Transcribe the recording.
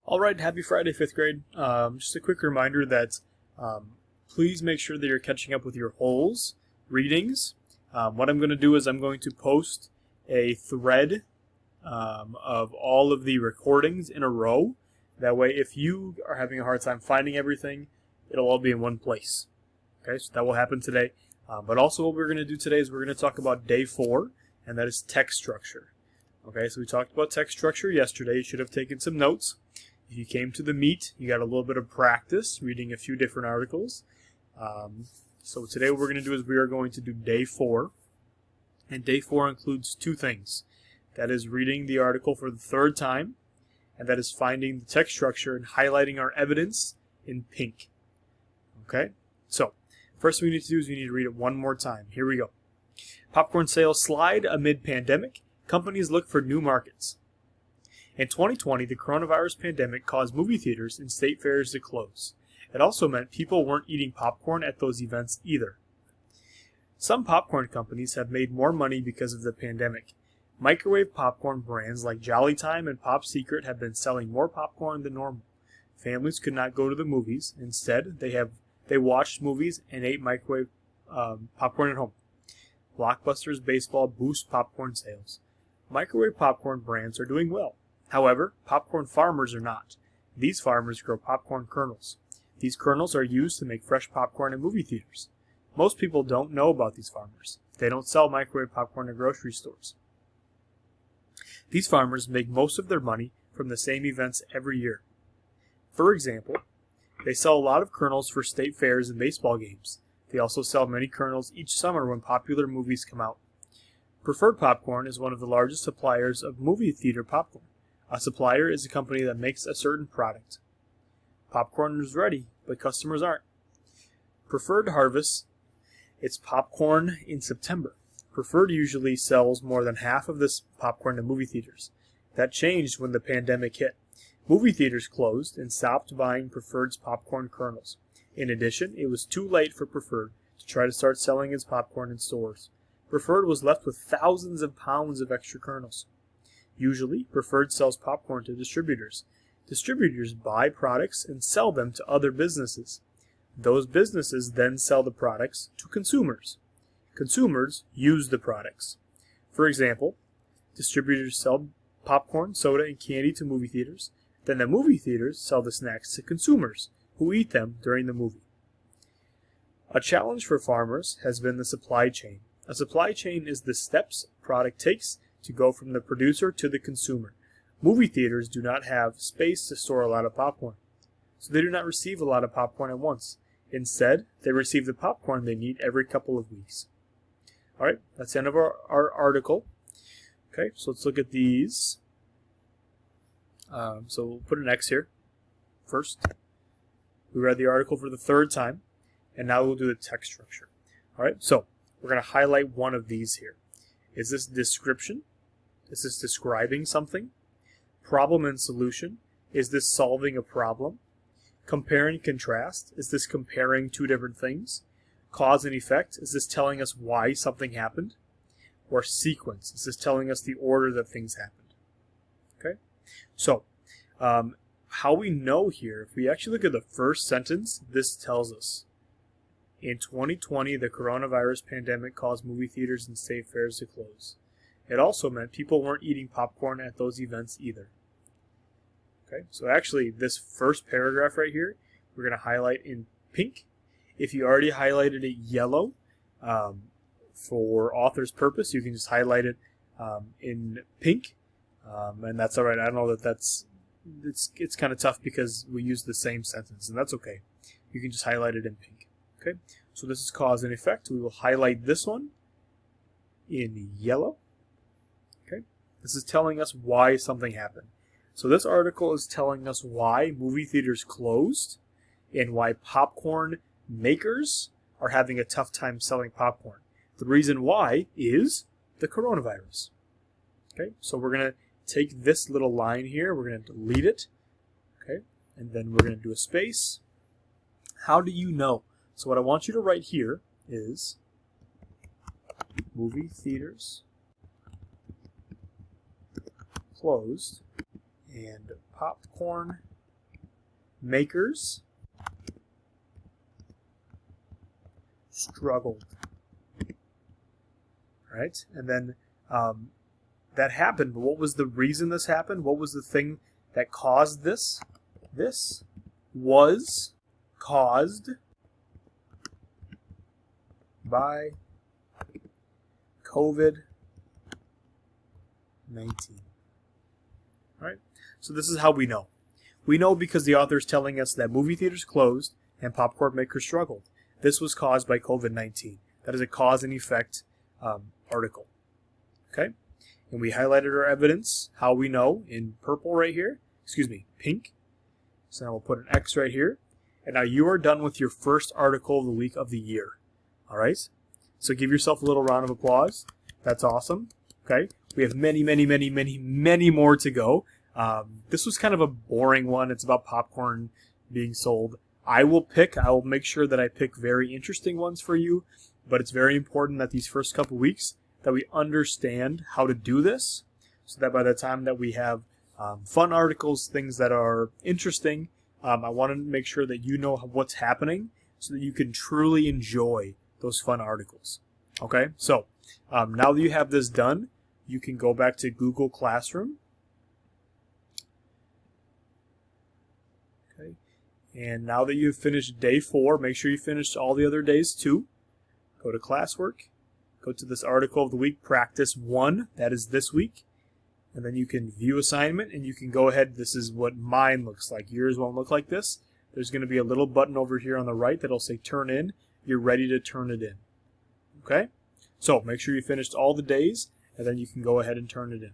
All right, happy Friday, fifth grade. Just a quick reminder that please make sure that you're catching up with your holes readings. What I'm going to do is I'm going to post a thread of all of the recordings in a row. That way, if you are having a hard time finding everything, it'll all be in one place. Okay, so that will happen today. But also what we're going to do today is we're going to talk about day 4, and that is text structure. Okay, so we talked about text structure yesterday. You should have taken some notes. If you came to the meet, you got a little bit of practice reading a few different articles. So today what we're going to do is we are going to do day 4. And day 4 includes 2 things. That is reading the article for the 3rd time, and that is finding the text structure and highlighting our evidence in pink. Okay? So, first we need to do is we need to read it one more time. Here we go. Popcorn sales slide amid pandemic. Companies look for new markets. In 2020, the coronavirus pandemic caused movie theaters and state fairs to close. It also meant people weren't eating popcorn at those events either. Some popcorn companies have made more money because of the pandemic. Microwave popcorn brands like Jolly Time and Pop Secret have been selling more popcorn than normal. Families could not go to the movies. Instead, they watched movies and ate microwave popcorn at home. Blockbuster's baseball boosts popcorn sales. Microwave popcorn brands are doing well. However, popcorn farmers are not. These farmers grow popcorn kernels. These kernels are used to make fresh popcorn in movie theaters. Most people don't know about these farmers. They don't sell microwave popcorn in grocery stores. These farmers make most of their money from the same events every year. For example, they sell a lot of kernels for state fairs and baseball games. They also sell many kernels each summer when popular movies come out. Preferred Popcorn is one of the largest suppliers of movie theater popcorn. A supplier is a company that makes a certain product. Popcorn is ready, but customers aren't. Preferred harvests its popcorn in September. Preferred usually sells more than half of this popcorn to movie theaters. That changed when the pandemic hit. Movie theaters closed and stopped buying Preferred's popcorn kernels. In addition, it was too late for Preferred to try to start selling its popcorn in stores. Preferred was left with thousands of pounds of extra kernels. Usually, Preferred sells popcorn to distributors. Distributors buy products and sell them to other businesses. Those businesses then sell the products to consumers. Consumers use the products. For example, distributors sell popcorn, soda, and candy to movie theaters. Then the movie theaters sell the snacks to consumers, who eat them during the movie. A challenge for farmers has been the supply chain. A supply chain is the steps a product takes to go from the producer to the consumer. Movie theaters do not have space to store a lot of popcorn, so they do not receive a lot of popcorn at once. Instead, they receive the popcorn they need every couple of weeks. Alright, that's the end of our article. Okay, so let's look at these. So we'll put an X here first. We read the article for the 3rd time, and now we'll do the text structure. Alright, so we're going to highlight one of these here. Is this description? Is this describing something? Problem and solution? Is this solving a problem? Compare and contrast? Is this comparing 2 different things? Cause and effect? Is this telling us why something happened? Or sequence? Is this telling us the order that things happened? Okay? So, how we know here, if we actually look at the first sentence, this tells us. In 2020, the coronavirus pandemic caused movie theaters and state fairs to close. It also meant people weren't eating popcorn at those events either. Okay, so actually this first paragraph right here, we're going to highlight in pink. If you already highlighted it yellow, for author's purpose, you can just highlight it in pink, and that's all right. I don't know that it's kind of tough because we use the same sentence, and that's okay. You can just highlight it in pink. Okay, so this is cause and effect. We will highlight this one in yellow. Okay, this is telling us why something happened. So this article is telling us why movie theaters closed and why popcorn makers are having a tough time selling popcorn. The reason why is the coronavirus. Okay, so we're going to take this little line here, we're going to delete it, okay, and then we're going to do a space. How do you know? So what I want you to write here is movie theaters closed and popcorn makers struggled. Right? And then that happened. But what was the reason this happened? What was the thing that caused this? This was caused by COVID-19. Right? So this is how we know. We know because the author is telling us that movie theaters closed and popcorn makers struggled. This was caused by COVID-19. That is a cause and effect article. Okay? And we highlighted our evidence, how we know, in purple right here. Excuse me, pink. So now we'll put an X right here. And now you are done with your first article of the week of the year. All right? So give yourself a little round of applause. That's awesome. Okay? We have many, many, many, many, many more to go. This was kind of a boring one. It's about popcorn being sold. I will make sure that I pick very interesting ones for you. But it's very important that these first couple weeks that we understand how to do this, so that by the time that we have fun articles, things that are interesting, I want to make sure that you know what's happening so that you can truly enjoy those fun articles. Okay, so now that you have this done, you can go back to Google Classroom. Okay, and now that you've finished day 4, make sure you finish all the other days too. Go to classwork, go to this article of the week, practice 1, that is this week, and then you can view assignment, and you can go ahead. This is what mine looks like. Yours won't look like this. There's going to be a little button over here on the right that'll say turn in. You're ready to turn it in. Okay? So make sure you finished all the days, and then you can go ahead and turn it in.